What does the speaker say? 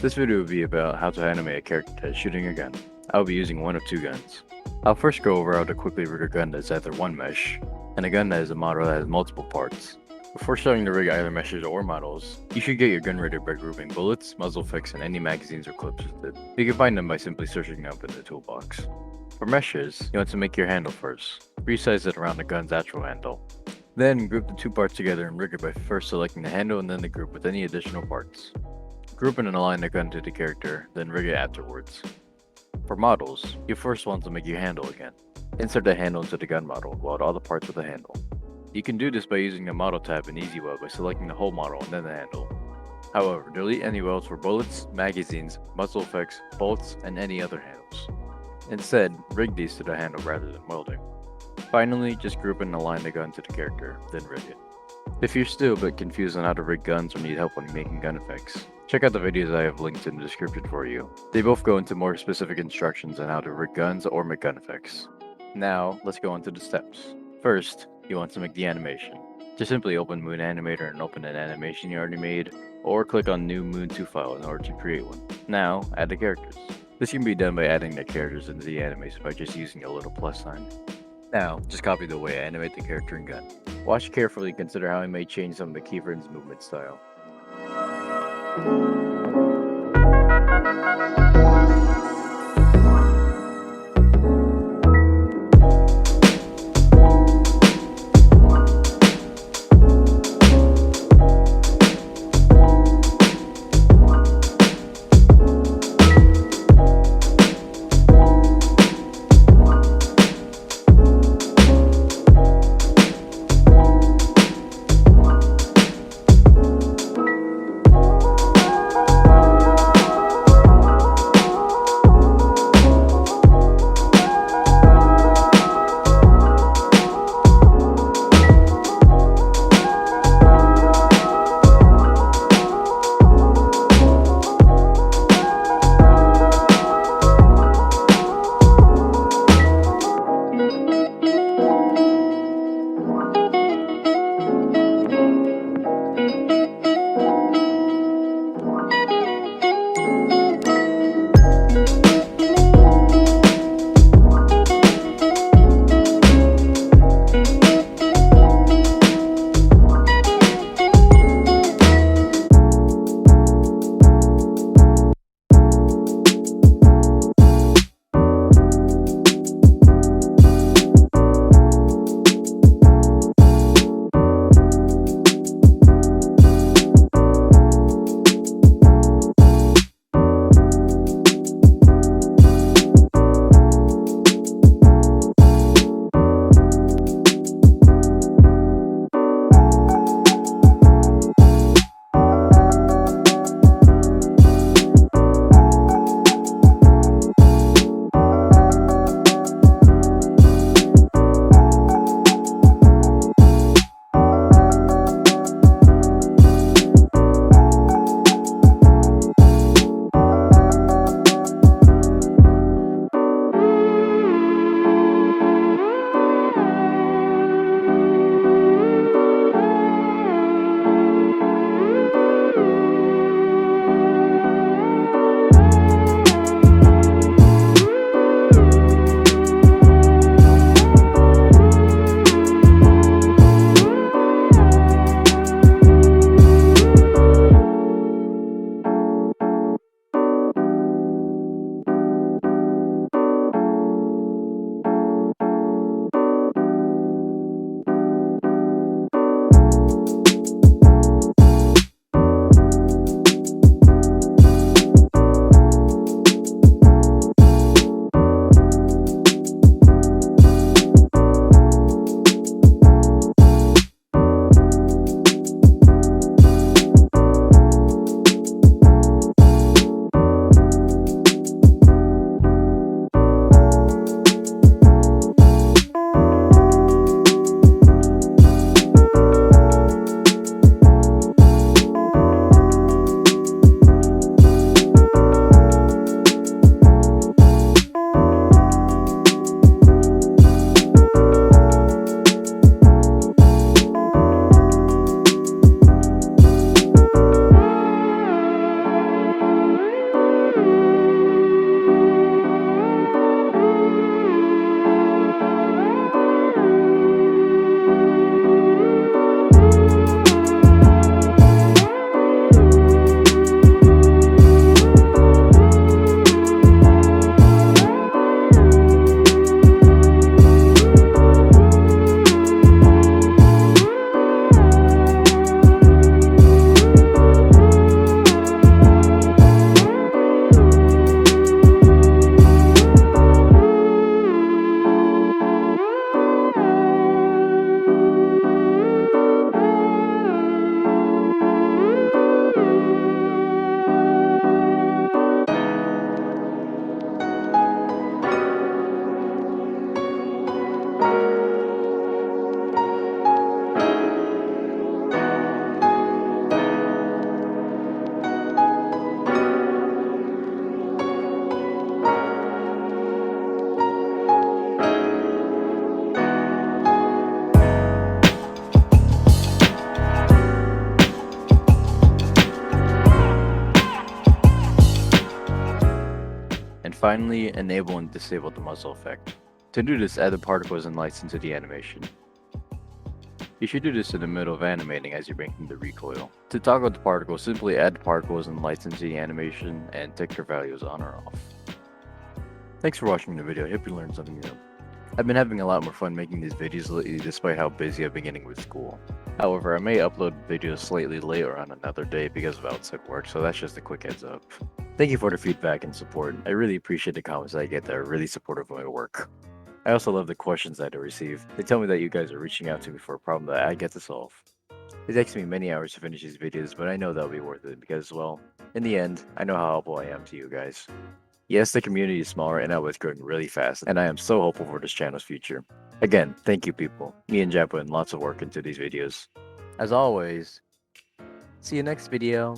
This video will be about how to animate a character that is shooting a gun. I will be using one of two guns. I'll first go over how to quickly rig a gun that is either one mesh, and a gun that is a model that has multiple parts. Before starting to rig either meshes or models, you should get your gun ready by grouping bullets, muzzle fix, and any magazines or clips with it. You can find them by simply searching them up in the toolbox. For meshes, you want to make your handle first. Resize it around the gun's actual handle. Then group the two parts together and rig it by first selecting the handle and then the group with any additional parts. Group and align the gun to the character, then rig it afterwards. For models, you first want to make your handle again. Insert the handle into the gun model, weld all the parts with the handle. You can do this by using the model tab in Easy Weld by selecting the whole model and then the handle. However, delete any welds for bullets, magazines, muzzle effects, bolts, and any other handles. Instead, rig these to the handle rather than welding. Finally, just group and align the gun to the character, then rig it. If you're still a bit confused on how to rig guns or need help when making gun effects, check out the videos I have linked in the description for you. They both go into more specific instructions on how to rig guns or make gun effects. Now, let's go into the steps. First, you want to make the animation. Just simply open Moon Animator and open an animation you already made, or click on New Moon 2 file in order to create one. Now, add the characters. This can be done by adding the characters into the animation by just using a little plus sign. Now, just copy the way I animate the character and gun. Watch carefully and consider how I may change some of the keyframes movement style. finally, enable and disable the muzzle effect. To do this, add the particles and lights into the animation. You should do this in the middle of animating as you're making the recoil. To toggle the particles, simply add the particles and lights into the animation and texture values on or off. Thanks for watching the video, I hope you learned something new. I've been having a lot more fun making these videos lately despite how busy I've been getting with school. However, I may upload videos slightly later on another day because of outside work, so that's just a quick heads up. Thank you for the feedback and support. I really appreciate the comments I get that are really supportive of my work. I also love the questions that I receive. They tell me that you guys are reaching out to me for a problem that I get to solve. It takes me many hours to finish these videos, but I know that'll be worth it because, well, in the end, I know how helpful I am to you guys. Yes, the community is smaller and now it's growing really fast, and I am so hopeful for this channel's future. Again, thank you people. Me and Jap put in lots of work into these videos. As always, see you next video.